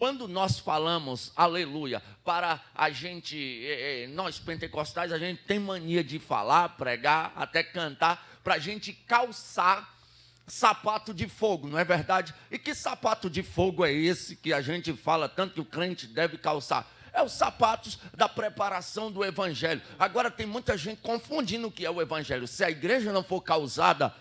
quando nós falamos, aleluia, para a gente, nós pentecostais, a gente tem mania de falar, pregar, até cantar, para a gente calçar sapato de fogo, não é verdade? E que sapato de fogo é esse que a gente fala tanto que o crente deve calçar? É os sapatos da preparação do evangelho. Agora tem muita gente confundindo o que é o evangelho. Se a igreja não for calçada,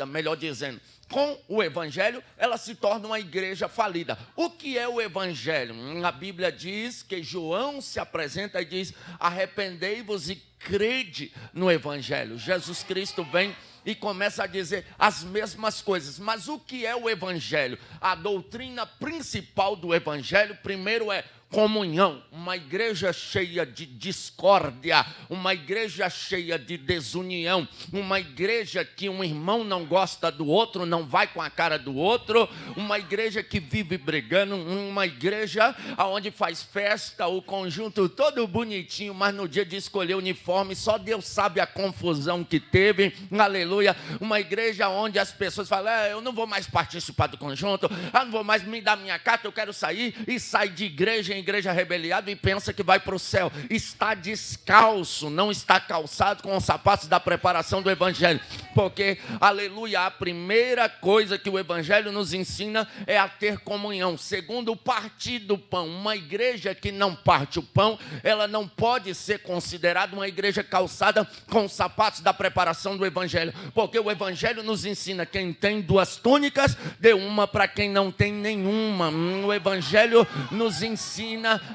melhor dizendo, com o evangelho, ela se torna uma igreja falida. O que é o evangelho? A Bíblia diz que João se apresenta e diz: arrependei-vos e crede no evangelho. Jesus Cristo vem e começa a dizer as mesmas coisas. Mas o que é o evangelho? A doutrina principal do evangelho, primeiro, é comunhão. Uma igreja cheia de discórdia, uma igreja cheia de desunião, uma igreja que um irmão não gosta do outro, não vai com a cara do outro, uma igreja que vive brigando, uma igreja onde faz festa, o conjunto todo bonitinho, mas no dia de escolher o uniforme, só Deus sabe a confusão que teve, aleluia. Uma igreja onde as pessoas falam: eu não vou mais participar do conjunto, eu não vou mais me dar minha carta, eu quero sair, e sai de igreja em igreja rebeliado e pensa que vai para o céu. Está descalço, não está calçado com os sapatos da preparação do evangelho, porque, aleluia, a primeira coisa que o evangelho nos ensina é a ter comunhão. Segundo, o partir do pão. Uma igreja que não parte o pão, ela não pode ser considerada uma igreja calçada com os sapatos da preparação do evangelho, porque o evangelho nos ensina: quem tem 2 túnicas, dê uma para quem não tem nenhuma. O evangelho nos ensina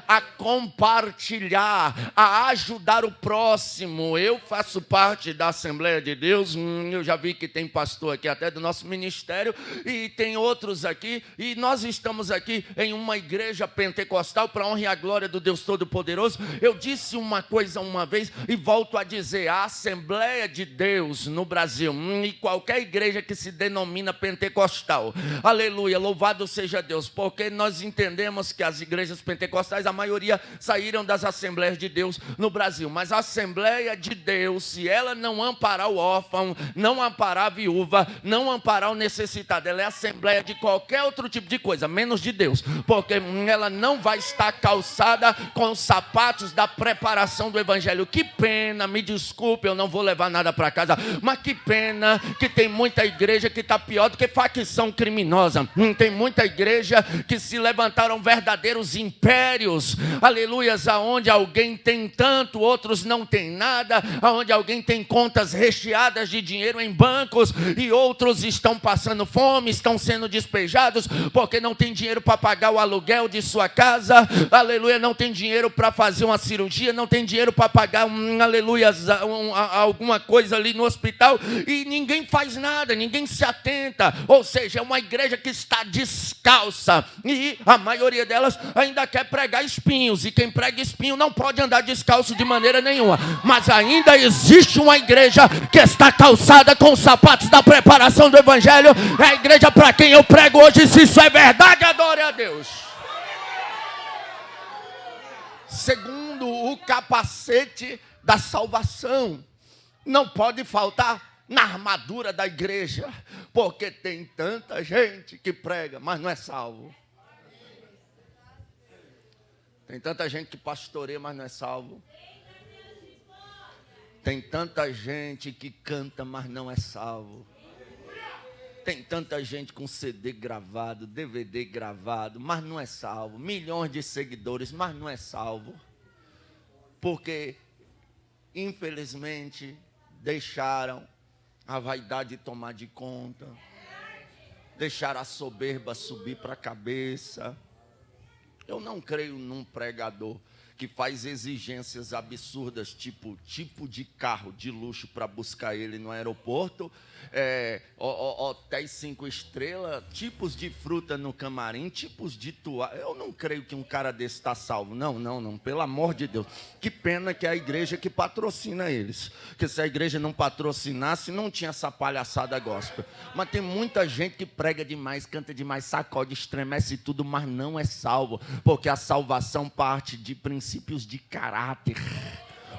a compartilhar, a ajudar o próximo. Eu faço parte da Assembleia de Deus, eu já vi que tem pastor aqui até do nosso ministério, e tem outros aqui, e nós estamos aqui em uma igreja pentecostal para a honra e a glória do Deus Todo-Poderoso. Eu disse uma coisa uma vez e volto a dizer: a Assembleia de Deus no Brasil, e qualquer igreja que se denomina pentecostal, aleluia, louvado seja Deus, porque nós entendemos que as igrejas pentecostais, a maioria saíram das Assembleias de Deus no Brasil, mas a Assembleia de Deus, se ela não amparar o órfão, não amparar a viúva, não amparar o necessitado, ela é Assembleia de qualquer outro tipo de coisa, menos de Deus, porque ela não vai estar calçada com os sapatos da preparação do evangelho. Que pena, me desculpe, eu não vou levar nada para casa, mas que pena que tem muita igreja que está pior do que facção criminosa. Tem muita igreja que se levantaram verdadeiros impérios, aleluias, aonde alguém tem tanto, outros não tem nada, aonde alguém tem contas recheadas de dinheiro em bancos e outros estão passando fome, estão sendo despejados porque não tem dinheiro para pagar o aluguel de sua casa, aleluia, não tem dinheiro para fazer uma cirurgia, não tem dinheiro para pagar, aleluias, alguma coisa ali no hospital, e ninguém faz nada, ninguém se atenta. Ou seja, é uma igreja que está descalça, e a maioria delas ainda quer pregar espinhos, e quem prega espinho não pode andar descalço de maneira nenhuma. Mas ainda existe uma igreja que está calçada com os sapatos da preparação do evangelho. É a igreja para quem eu prego hoje. Se isso é verdade, adore a Deus. Segundo, o capacete da salvação não pode faltar na armadura da igreja, porque tem tanta gente que prega, mas não é salvo. Tem tanta gente que pastoreia, mas não é salvo. Tem tanta gente que canta, mas não é salvo. Tem tanta gente com CD gravado, DVD gravado, mas não é salvo. Milhões de seguidores, mas não é salvo. Porque, infelizmente, deixaram a vaidade tomar de conta. Deixaram a soberba subir para a cabeça. Eu não creio num pregador que faz exigências absurdas, tipo de carro de luxo para buscar ele no aeroporto, hotéis 5 estrelas, tipos de fruta no camarim, tipos de toalha. Eu não creio que um cara desse está salvo. Não, pelo amor de Deus. Que pena que é a igreja que patrocina eles. Porque se a igreja não patrocinasse, não tinha essa palhaçada gospel. Mas tem muita gente que prega demais, canta demais, sacode, estremece tudo, mas não é salvo. Porque a salvação parte de princípios de caráter.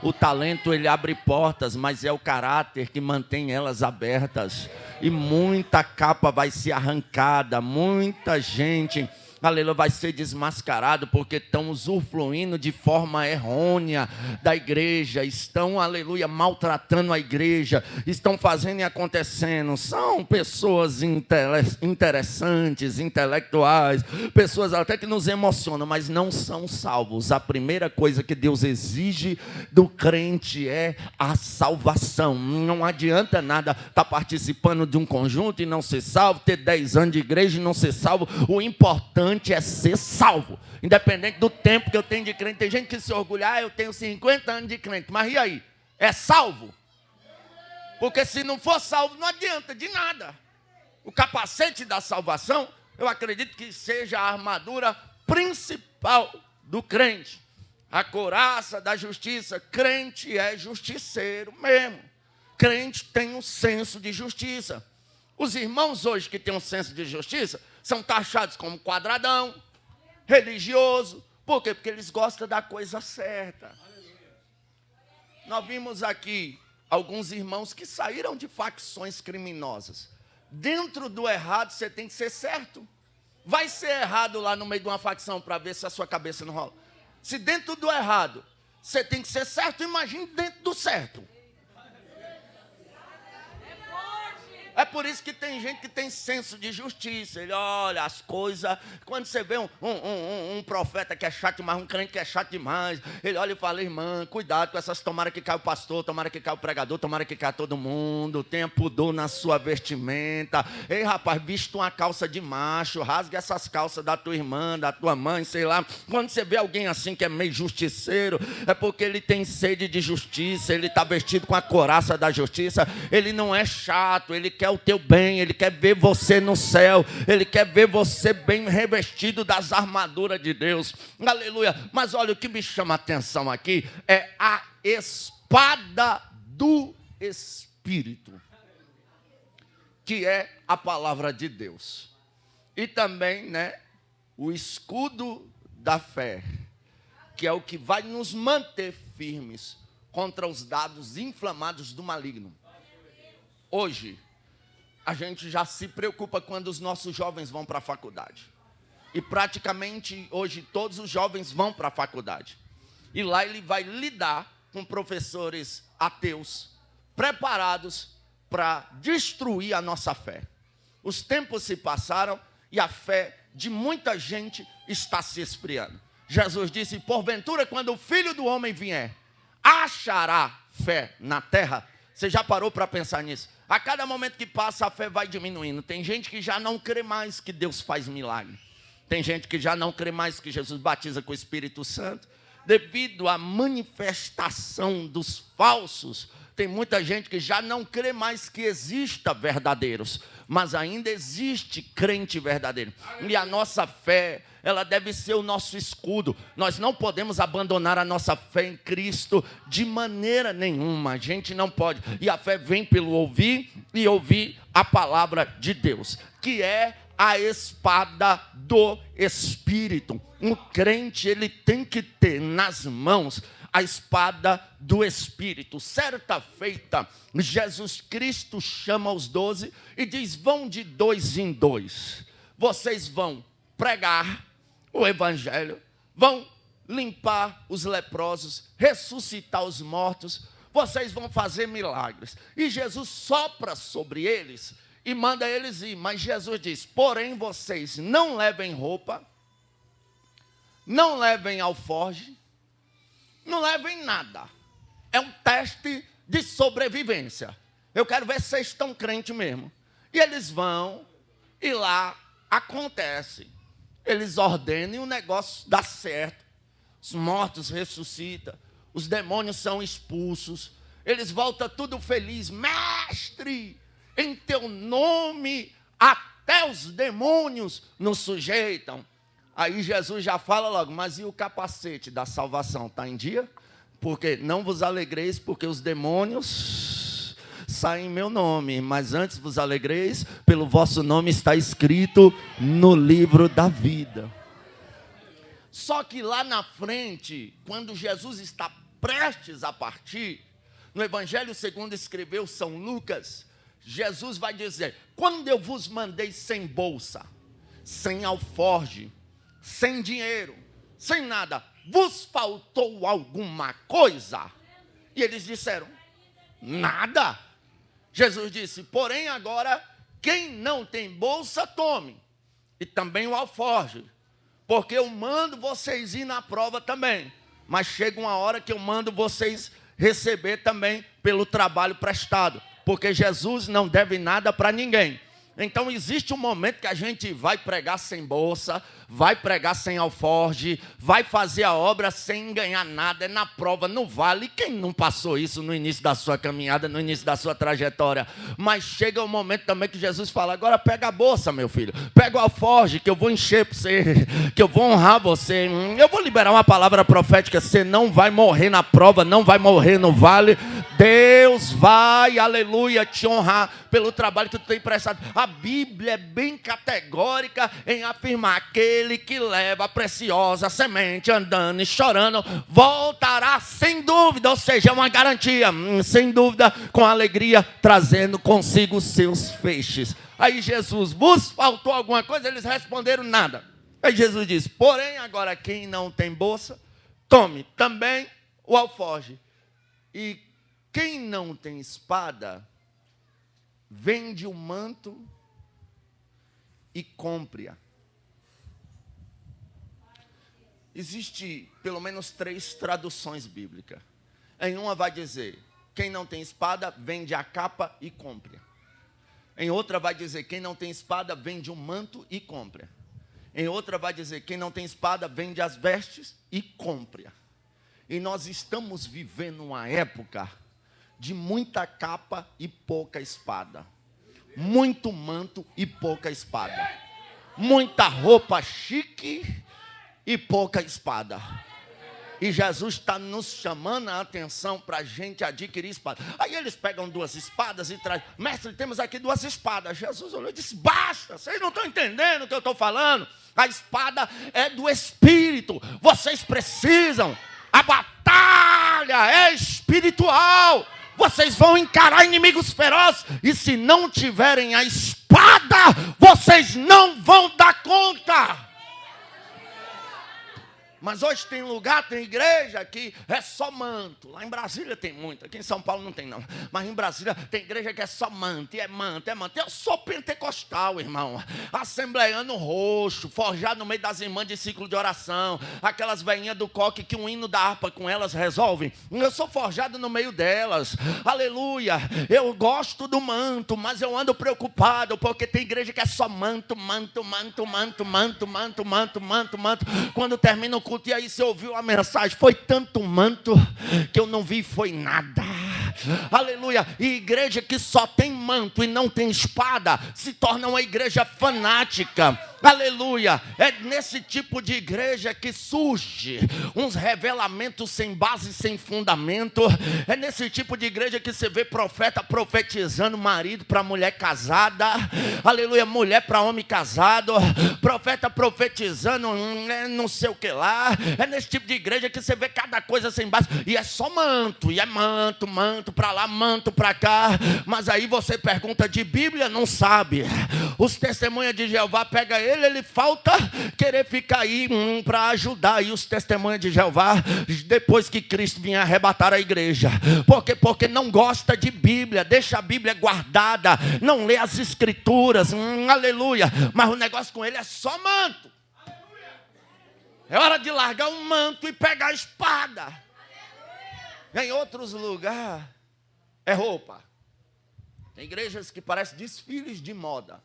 O talento, ele abre portas, mas é o caráter que mantém elas abertas. E muita capa vai ser arrancada, muita gente aleluia, vai ser desmascarado, porque estão usufruindo de forma errônea da igreja, estão, aleluia, maltratando a igreja, estão fazendo e acontecendo. São pessoas interessantes, intelectuais, pessoas até que nos emocionam, mas não são salvos. A primeira coisa que Deus exige do crente é a salvação. Não adianta nada estar participando de um conjunto e não ser salvo, ter 10 anos de igreja e não ser salvo. O importante é ser salvo, independente do tempo que eu tenho de crente. Tem gente que se orgulha, eu tenho 50 anos de crente, mas e aí? É salvo? Porque se não for salvo, não adianta de nada. O capacete da salvação, eu acredito que seja a armadura principal do crente. A couraça da justiça. Crente é justiceiro mesmo. Crente tem um senso de justiça. Os irmãos hoje que têm um senso de justiça são taxados como quadradão, religioso. Por quê? Porque eles gostam da coisa certa. Nós vimos aqui alguns irmãos que saíram de facções criminosas. Dentro do errado, você tem que ser certo. Vai ser errado lá no meio de uma facção para ver se a sua cabeça não rola. Se dentro do errado, você tem que ser certo, imagine dentro do certo. É por isso que tem gente que tem senso de justiça. Ele olha as coisas. Quando você vê um profeta que é chato demais, um crente que é chato demais, ele olha e fala, irmã, cuidado com essas, tomara que caia o pastor, tomara que caia o pregador, tomara que caia todo mundo, tenha pudor na sua vestimenta. Ei, rapaz, viste uma calça de macho, rasgue essas calças da tua irmã, da tua mãe, sei lá. Quando você vê alguém assim que é meio justiceiro, é porque ele tem sede de justiça, ele está vestido com a couraça da justiça, ele não é chato, ele quer o teu bem, ele quer ver você no céu, ele quer ver você bem revestido das armaduras de Deus, aleluia. Mas olha, o que me chama a atenção aqui é a espada do Espírito, que é a palavra de Deus, e também, o escudo da fé, que é o que vai nos manter firmes contra os dados inflamados do maligno. Hoje, a gente já se preocupa quando os nossos jovens vão para a faculdade. E praticamente hoje todos os jovens vão para a faculdade. E lá ele vai lidar com professores ateus, preparados para destruir a nossa fé. Os tempos se passaram e a fé de muita gente está se esfriando. Jesus disse, porventura, quando o Filho do Homem vier, achará fé na terra? Você já parou para pensar nisso? A cada momento que passa, a fé vai diminuindo. Tem gente que já não crê mais que Deus faz milagre. Tem gente que já não crê mais que Jesus batiza com o Espírito Santo. Devido à manifestação dos falsos, tem muita gente que já não crê mais que exista verdadeiros. Mas ainda existe crente verdadeiro. E a nossa fé, ela deve ser o nosso escudo. Nós não podemos abandonar a nossa fé em Cristo de maneira nenhuma. A gente não pode. E a fé vem pelo ouvir e ouvir a palavra de Deus, que é a espada do Espírito. Um crente, ele tem que ter nas mãos a espada do Espírito. Certa feita, Jesus Cristo chama os 12 e diz, vão de 2 em 2. Vocês vão pregar o Evangelho, vão limpar os leprosos, ressuscitar os mortos, vocês vão fazer milagres. E Jesus sopra sobre eles e manda eles ir. Mas Jesus diz, porém vocês não levem roupa, não levem alforje, não levem nada. É um teste de sobrevivência. Eu quero ver se vocês estão crentes mesmo. E eles vão, e lá acontece. Eles ordenam e o negócio dá certo. Os mortos ressuscitam, os demônios são expulsos. Eles voltam tudo felizes. Mestre, em teu nome até os demônios nos sujeitam. Aí Jesus já fala logo, mas e o capacete da salvação, está em dia? Porque não vos alegreis, porque os demônios saem em meu nome. Mas antes vos alegreis, pelo vosso nome está escrito no livro da vida. Só que lá na frente, quando Jesus está prestes a partir, no Evangelho segundo escreveu São Lucas, Jesus vai dizer, quando eu vos mandei sem bolsa, sem alforge, sem dinheiro, sem nada. Vos faltou alguma coisa? E eles disseram, nada. Jesus disse, porém agora, quem não tem bolsa, tome. E também o alforje. Porque eu mando vocês ir na prova também. Mas chega uma hora que eu mando vocês receber também pelo trabalho prestado. Porque Jesus não deve nada para ninguém. Então existe um momento que a gente vai pregar sem bolsa, vai pregar sem alforje, vai fazer a obra sem ganhar nada, é na prova, no vale. Quem não passou isso no início da sua caminhada, no início da sua trajetória? Mas chega um momento também que Jesus fala, agora pega a bolsa, meu filho, pega o alforje que eu vou encher para você, que eu vou honrar você. Eu vou liberar uma palavra profética, você não vai morrer na prova, não vai morrer no vale. Deus vai, aleluia, te honrar pelo trabalho que tu tem prestado. A Bíblia é bem categórica em afirmar aquele que leva a preciosa semente andando e chorando, voltará sem dúvida, ou seja, é uma garantia, sem dúvida, com alegria, trazendo consigo os seus feixes. Aí Jesus, vos faltou alguma coisa? Eles responderam nada. Aí Jesus diz, porém agora quem não tem bolsa, tome também o alforje. E quem não tem espada, vende o manto e compre-a. Existe pelo menos 3 traduções bíblicas. Em uma vai dizer, quem não tem espada, vende a capa e compre-a. Em outra vai dizer, quem não tem espada, vende o manto e compre-a. Em outra vai dizer, quem não tem espada, vende as vestes e compre-a. E nós estamos vivendo uma época de muita capa e pouca espada. Muito manto e pouca espada. Muita roupa chique e pouca espada. E Jesus está nos chamando a atenção para a gente adquirir espada. Aí eles pegam 2 espadas e trazem. Mestre, temos aqui 2 espadas. Jesus olhou e disse, basta, vocês não estão entendendo o que eu estou falando. A espada é do Espírito. Vocês precisam. A batalha é espiritual. Vocês vão encarar inimigos ferozes. E se não tiverem a espada, vocês não vão dar conta. Mas hoje tem lugar, tem igreja que é só manto. Lá em Brasília tem muito, aqui em São Paulo não tem não. Mas em Brasília tem igreja que é só manto, e é manto, é manto. Eu sou pentecostal, irmão. Assembleiano roxo, forjado no meio das irmãs de ciclo de oração. Aquelas velhinhas do coque que um hino da harpa com elas resolve. Eu sou forjado no meio delas. Aleluia. Eu gosto do manto, mas eu ando preocupado, porque tem igreja que é só manto, manto, manto, manto, manto, manto, manto, manto, manto. Quando termina o culto, e aí você ouviu a mensagem, foi tanto manto que eu não vi, foi nada. Aleluia. E igreja que só tem manto e não tem espada se torna uma igreja fanática. Aleluia. É nesse tipo de igreja que surge uns revelamentos sem base, sem fundamento. É nesse tipo de igreja que você vê profeta profetizando marido para mulher casada. Aleluia, mulher para homem casado. Profeta profetizando não sei o que lá. É nesse tipo de igreja que você vê cada coisa sem base. E é só manto. E é manto, manto para lá, manto para cá. Mas aí você pergunta de Bíblia, não sabe. Os testemunhas de Jeová pegam ele falta querer ficar aí para ajudar aí os testemunhos de Jeová depois que Cristo vinha arrebatar a igreja. Porque não gosta de Bíblia, deixa a Bíblia guardada, não lê as escrituras, aleluia. Mas o negócio com ele é só manto. É hora de largar o manto e pegar a espada. Em outros lugares é roupa. Tem igrejas que parecem desfiles de moda,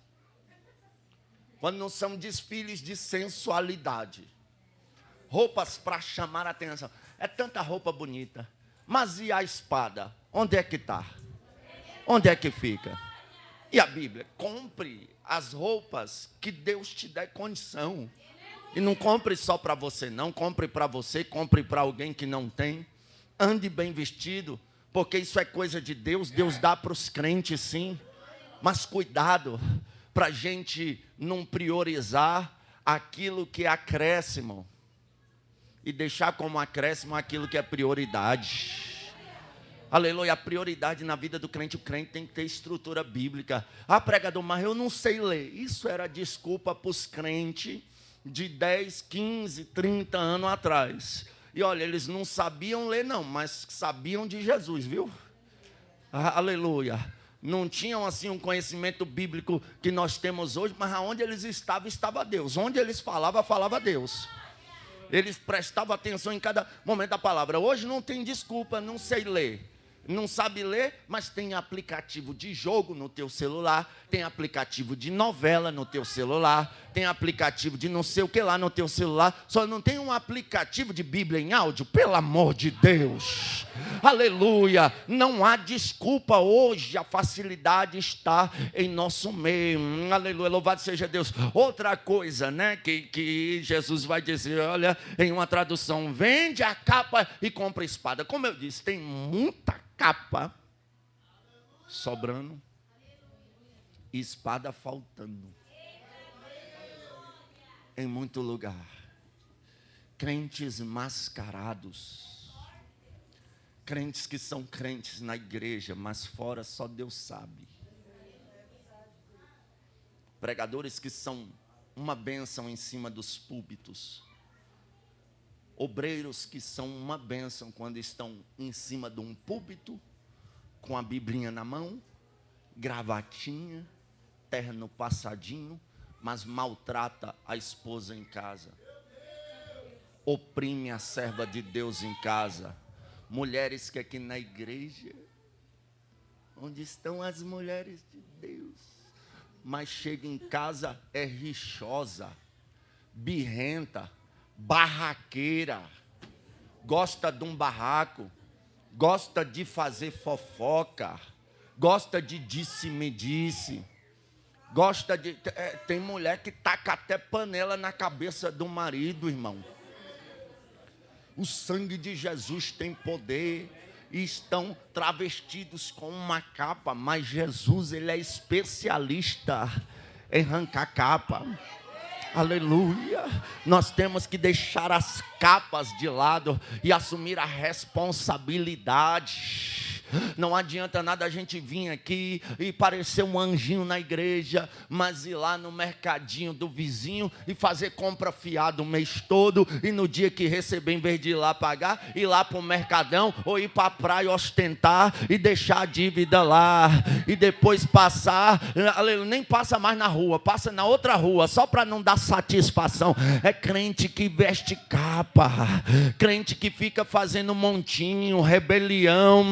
quando não são desfiles de sensualidade. Roupas para chamar a atenção. É tanta roupa bonita. Mas e a espada? Onde é que está? Onde é que fica? E a Bíblia? Compre as roupas que Deus te der condição. E não compre só para você, não. Compre para você, compre para alguém que não tem. Ande bem vestido, porque isso é coisa de Deus. Deus dá para os crentes, sim. Mas cuidado, para a gente não priorizar aquilo que é acréscimo e deixar como acréscimo aquilo que é prioridade. Aleluia, a prioridade na vida do crente, o crente tem que ter estrutura bíblica. Ah, pregador, mas eu não sei ler. Isso era desculpa para os crentes de 10, 15, 30 anos atrás. E olha, eles não sabiam ler não, mas sabiam de Jesus, viu? Aleluia. Não tinham assim um conhecimento bíblico que nós temos hoje, mas aonde eles estavam, estava Deus. Onde eles falavam, falava Deus. Eles prestavam atenção em cada momento da palavra. Hoje não tem desculpa, não sei ler. Não sabe ler, mas tem aplicativo de jogo no teu celular, tem aplicativo de novela no teu celular, tem aplicativo de não sei o que lá no teu celular, só não tem um aplicativo de Bíblia em áudio, pelo amor de Deus. Aleluia, não há desculpa hoje, a facilidade está em nosso meio. Aleluia, louvado seja Deus. Outra coisa, né, que Jesus vai dizer, olha, em uma tradução, vende a capa e compra a espada. Como eu disse, tem muita capa sobrando e espada faltando em muito lugar. Crentes mascarados, crentes que são crentes na igreja, mas fora só Deus sabe. Pregadores que são uma bênção em cima dos púlpitos. Obreiros que são uma bênção quando estão em cima de um púlpito, com a biblinha na mão, gravatinha, terno passadinho, mas maltrata a esposa em casa. Oprime a serva de Deus em casa. Mulheres que aqui na igreja, onde estão as mulheres de Deus, mas chega em casa, é rixosa, birrenta, barraqueira, gosta de um barraco, gosta de fazer fofoca, gosta de disse-me-disse, gosta de... tem mulher que taca até panela na cabeça do marido, irmão. O sangue de Jesus tem poder. E estão travestidos com uma capa, mas Jesus, ele é especialista em arrancar capa. Aleluia. Nós temos que deixar as capas de lado e assumir a responsabilidade. Não adianta nada a gente vir aqui e parecer um anjinho na igreja, mas ir lá no mercadinho do vizinho e fazer compra fiada o mês todo, e no dia que receber, em vez de ir lá pagar, ir lá para o mercadão ou ir para a praia ostentar e deixar a dívida lá, e depois passar, nem passa mais na rua, passa na outra rua, só para não dar satisfação. É crente que veste capa, crente que fica fazendo montinho, rebelião,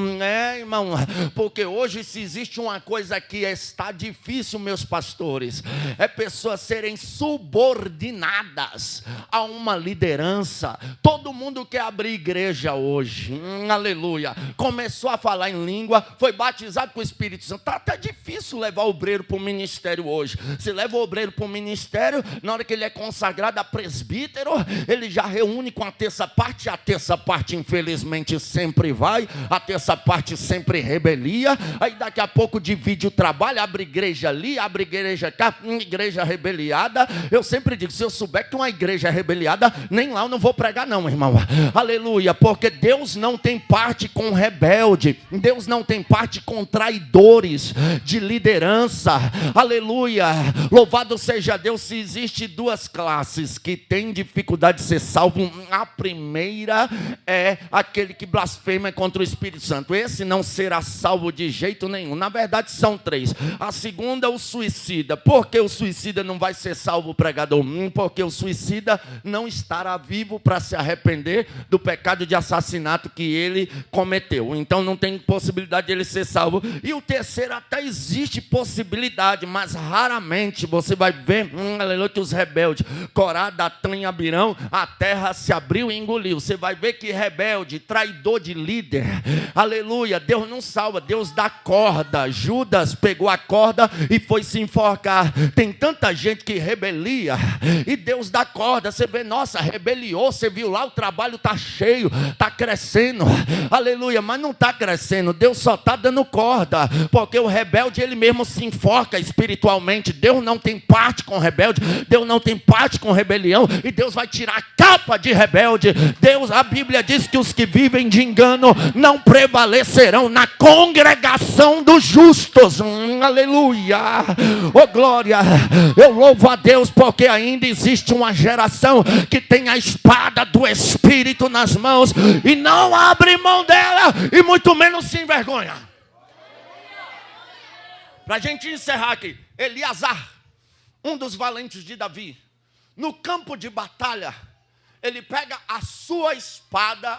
irmão, porque hoje se existe uma coisa que está difícil, meus pastores, é pessoas serem subordinadas a uma liderança. Todo mundo quer abrir igreja hoje, aleluia, começou a falar em língua, foi batizado com o Espírito Santo. Está até difícil levar o obreiro para o ministério hoje. Se leva o obreiro para o ministério, na hora que ele é consagrado a presbítero, ele já reúne com a terça parte, e a terça parte infelizmente sempre vai, a terça parte sempre rebelia, aí daqui a pouco divide o trabalho, abre igreja ali, abre igreja cá, igreja rebeliada. Eu sempre digo, se eu souber que uma igreja é rebeliada, nem lá eu não vou pregar não, irmão. Aleluia, porque Deus não tem parte com rebelde, Deus não tem parte com traidores de liderança. Aleluia, louvado seja Deus. Se existe duas classes que têm dificuldade de ser salvo, a primeira é aquele que blasfema contra o Espírito Santo. Esse não será salvo de jeito nenhum. Na verdade são três. A segunda é o suicida. Por que o suicida não vai ser salvo, pregador? Porque o suicida não estará vivo para se arrepender do pecado de assassinato que ele cometeu. Então não tem possibilidade de ele ser salvo. E o terceiro, até existe possibilidade, mas raramente você vai ver, aleluia, que os rebeldes, Corá, Datã e Abirão, a terra se abriu e engoliu. Você vai ver que rebelde, traidor de líder, aleluia, Deus não salva, Deus dá corda. Judas pegou a corda e foi se enforcar. Tem tanta gente que rebelia e Deus dá corda. Você vê, nossa, rebeliou, você viu lá, o trabalho está cheio, está crescendo, aleluia, mas não está crescendo, Deus só está dando corda, porque o rebelde ele mesmo se enforca espiritualmente. Deus não tem parte com o rebelde, Deus não tem parte com rebelião, e Deus vai tirar a capa de rebelde rebelde. Deus, a Bíblia diz que os que vivem de engano não prevalecerão na congregação dos justos. Aleluia. Oh glória. Eu louvo a Deus porque ainda existe uma geração que tem a espada do Espírito nas mãos e não abre mão dela e muito menos se envergonha. Para a gente encerrar aqui, Eleazar, um dos valentes de Davi, no campo de batalha, ele pega a sua espada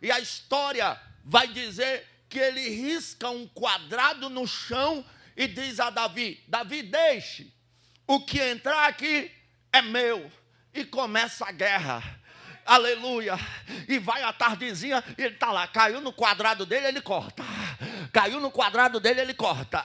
e a história vai dizer que ele risca um quadrado no chão e diz a Davi: Davi, deixe, o que entrar aqui é meu. E começa a guerra. Aleluia. E vai a tardezinha, ele está lá, caiu no quadrado dele, ele corta. Caiu no quadrado dele, ele corta.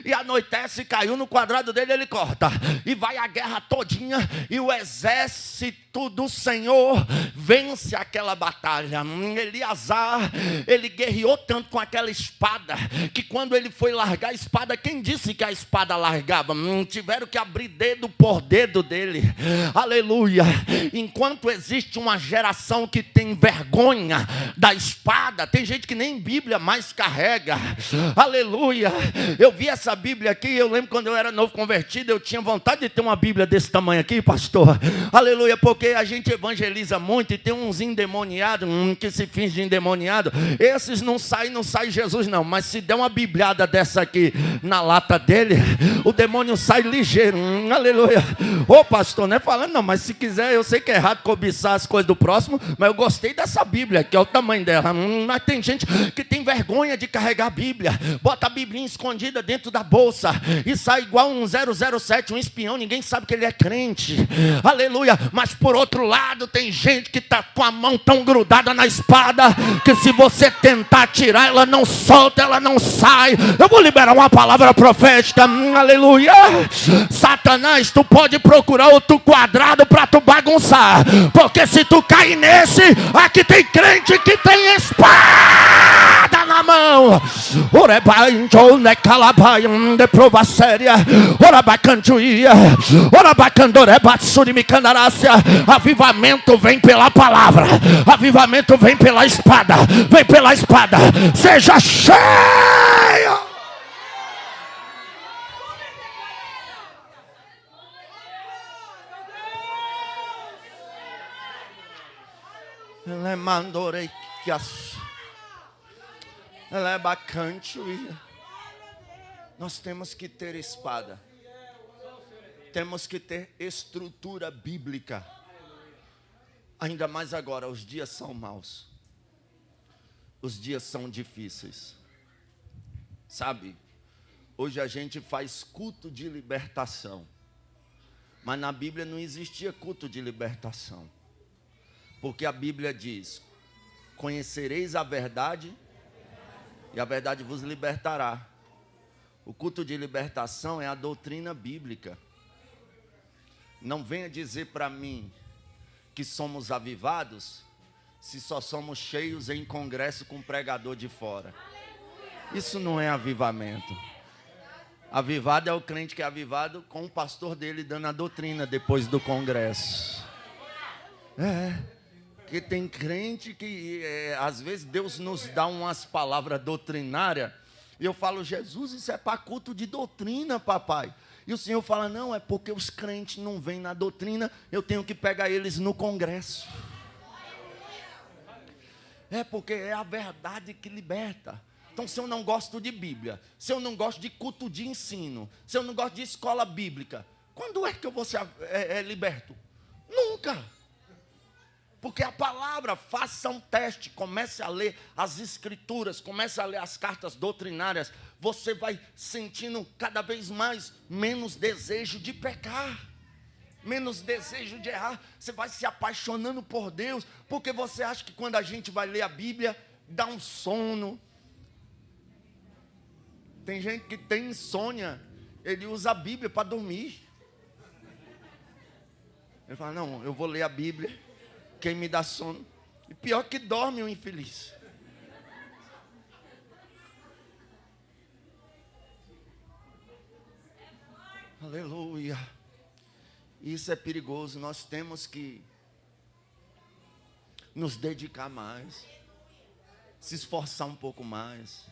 E anoitece, caiu no quadrado dele, ele corta. E vai a guerra todinha, e o exército do Senhor vence aquela batalha. Eleazar, ele guerreou tanto com aquela espada, que quando ele foi largar a espada, quem disse que a espada largava? Tiveram que abrir dedo por dedo dele. Aleluia. Enquanto existe uma geração que tem vergonha da espada, tem gente que nem Bíblia mais carrega. Aleluia. Eu vi essa Bíblia aqui, eu lembro quando eu era novo convertido, eu tinha vontade de ter uma Bíblia desse tamanho aqui, pastor. Aleluia, porque a gente evangeliza muito e tem uns endemoniados que se fingem endemoniado. Esses não sai Jesus não, mas se der uma bibliada dessa aqui na lata dele, o demônio sai ligeiro. Aleluia. Ô pastor, não é falando não, mas se quiser, eu sei que é errado cobiçar as coisas do próximo, mas eu gostei dessa Bíblia, que é o tamanho dela. Mas tem gente que tem vergonha de carregar a Bíblia, bota a Biblinha escondida dentro da bolsa e sai igual um 007, um espião, ninguém sabe que ele é crente. Aleluia. Mas por outro lado, tem gente que está com a mão tão grudada na espada, que se você tentar tirar, ela não solta, ela não sai. Eu vou liberar uma palavra profética. Aleluia. Satanás, tu pode procurar outro quadrado para tu bagunçar, porque se tu cair nesse, aqui tem crente que tem espada na mão. Avivamento vem pela palavra, avivamento vem pela espada, vem pela espada. Seja cheio. Ele mandorei que ela é bacante. Nós temos que ter espada. Temos que ter estrutura bíblica. Ainda mais agora, os dias são maus. Os dias são difíceis. Sabe? Hoje a gente faz culto de libertação. Mas na Bíblia não existia culto de libertação. Porque a Bíblia diz: conhecereis a verdade e a verdade vos libertará. O culto de libertação é a doutrina bíblica. Não venha dizer para mim que somos avivados se só somos cheios em congresso com pregador de fora. Isso não é avivamento. Avivado é o crente que é avivado com o pastor dele dando a doutrina depois do congresso. Porque tem crente que às vezes Deus nos dá umas palavras doutrinárias e eu falo: Jesus, isso é para culto de doutrina, papai. E o Senhor fala: não, é porque os crentes não vêm na doutrina, eu tenho que pegar eles no congresso. É porque é a verdade que liberta. Então, se eu não gosto de Bíblia, se eu não gosto de culto de ensino, se eu não gosto de escola bíblica, quando é que eu vou ser liberto? Nunca. Porque a palavra, faça um teste, comece a ler as escrituras, comece a ler as cartas doutrinárias, você vai sentindo cada vez mais menos desejo de pecar, menos desejo de errar, você vai se apaixonando por Deus, porque você acha que quando a gente vai ler a Bíblia, dá um sono. Tem gente que tem insônia, ele usa a Bíblia para dormir. Ele fala: não, eu vou ler a Bíblia, quem me dá sono. E pior que dorme o infeliz. Aleluia. Isso é perigoso. Nós temos que nos dedicar mais, se esforçar um pouco mais.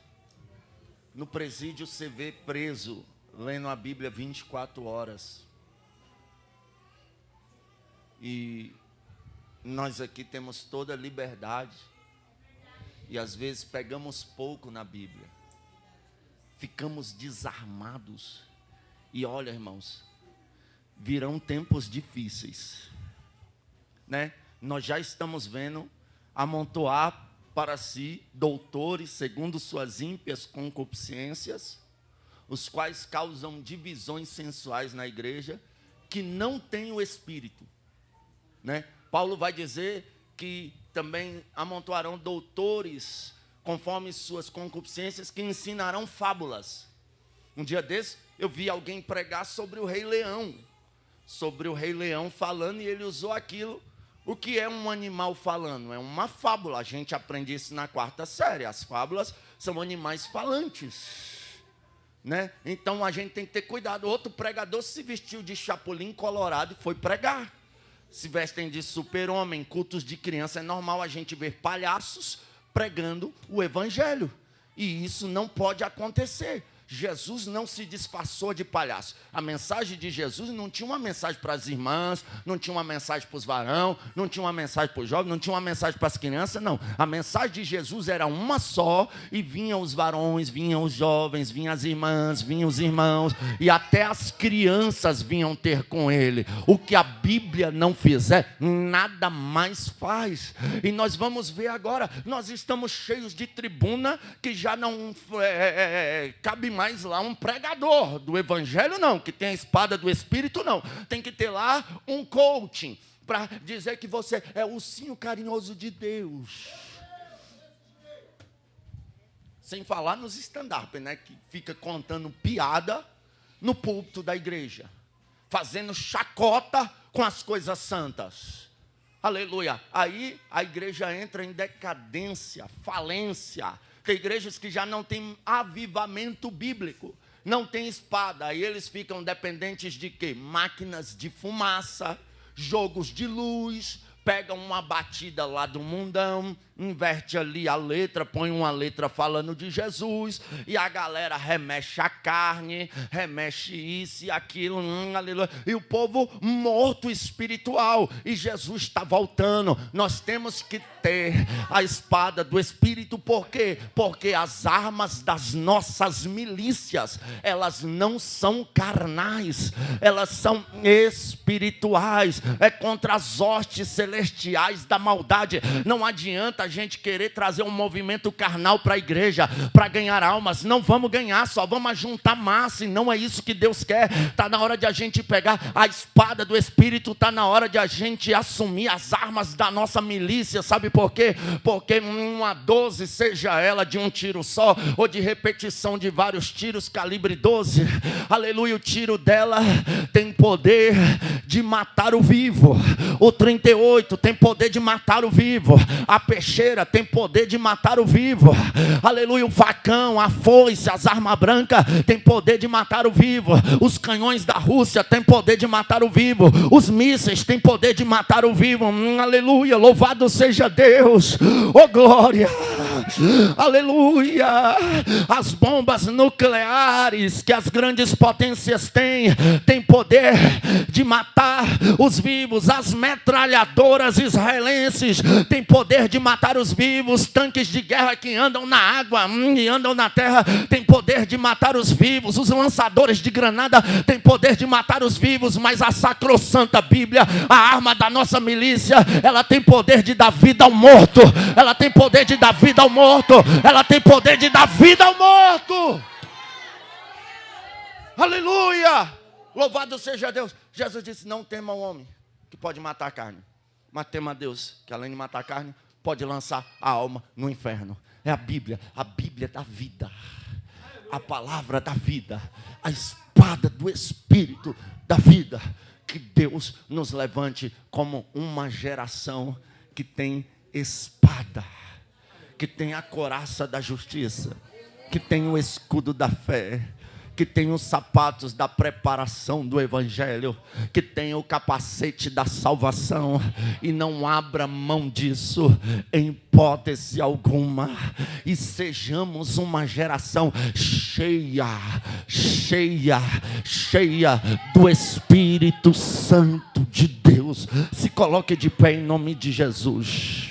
No presídio você vê preso, lendo a Bíblia 24 horas. E nós aqui temos toda a liberdade. E às vezes pegamos pouco na Bíblia. Ficamos desarmados. E olha, irmãos, virão tempos difíceis, né? Nós já estamos vendo amontoar para si doutores segundo suas ímpias concupiscências, os quais causam divisões sensuais na igreja, que não têm o Espírito, né? Paulo vai dizer que também amontoarão doutores conforme suas concupiscências, que ensinarão fábulas. Um dia desse, eu vi alguém pregar sobre o Rei Leão, falando, e ele usou aquilo. O que é um animal falando? É uma fábula. A gente aprende isso na 4ª série. As fábulas são animais falantes, né? Então a gente tem que ter cuidado. Outro pregador se vestiu de chapulim colorado e foi pregar. Se vestem de super-homem, cultos de criança. É normal a gente ver palhaços pregando o evangelho. E isso não pode acontecer. Jesus não se disfarçou de palhaço. A mensagem de Jesus não tinha uma mensagem para as irmãs, não tinha uma mensagem para os varão, não tinha uma mensagem para os jovens, não tinha uma mensagem para as crianças, não. A mensagem de Jesus era uma só, e vinham os varões, vinham os jovens, vinham as irmãs, vinham os irmãos, e até as crianças vinham ter com ele. O que a Bíblia não fizer, nada mais faz. E nós vamos ver agora, nós estamos cheios de tribuna, que já não cabe mais lá um pregador do evangelho, não, que tem a espada do Espírito, não. Tem que ter lá um coaching para dizer que você é o ursinho carinhoso de Deus. Sem falar nos stand-up, né, que fica contando piada no púlpito da igreja, fazendo chacota com as coisas santas. Aleluia. Aí a igreja entra em decadência, falência. Tem igrejas que já não têm avivamento bíblico, não tem espada, aí eles ficam dependentes de quê? Máquinas de fumaça, jogos de luz, pegam uma batida lá do mundão, inverte ali a letra, põe uma letra falando de Jesus, e a galera remexe a carne, remexe isso e aquilo, aleluia, e o povo morto espiritual, e Jesus está voltando. Nós temos que ter a espada do Espírito. Por quê? Porque as armas das nossas milícias, elas não são carnais, elas são espirituais, é contra as hostes celestiais da maldade. Não adianta a gente querer trazer um movimento carnal para a igreja, para ganhar almas. Não vamos ganhar, só vamos juntar massa, e não é isso que Deus quer. Está na hora de a gente pegar a espada do Espírito, está na hora de a gente assumir as armas da nossa milícia. Sabe por quê? Porque uma 12, seja ela de um tiro só, ou de repetição de vários tiros, calibre 12, aleluia, o tiro dela tem poder de matar o vivo. O 38 tem poder de matar o vivo. A peixeira tem poder de matar o vivo. Aleluia, o facão, a foice, as armas brancas tem poder de matar o vivo. Os canhões da Rússia tem poder de matar o vivo. Os mísseis tem poder de matar o vivo. Aleluia, louvado seja Deus. Oh glória. Aleluia. As bombas nucleares que as grandes potências têm poder de matar os vivos. As metralhadoras israelenses têm poder de matar os vivos. Tanques de guerra que andam na água e andam na terra têm poder de matar os vivos. Os lançadores de granada têm poder de matar os vivos. Mas a sacrossanta Bíblia, a arma da nossa milícia, ela tem poder de dar vida ao morto. Ela tem poder de dar vida ao morto. Ela tem poder de dar vida ao morto. Aleluia. Louvado seja Deus. Jesus disse: não tema o homem que pode matar a carne, mas tema a Deus, que além de matar a carne, pode lançar a alma no inferno. É a Bíblia da vida, a palavra da vida, a espada do Espírito da vida. Que Deus nos levante como uma geração que tem espada, que tem a couraça da justiça, que tem o escudo da fé, que tenha os sapatos da preparação do Evangelho, que tenha o capacete da salvação, e não abra mão disso em hipótese alguma, e sejamos uma geração cheia do Espírito Santo de Deus. Se coloque de pé em nome de Jesus.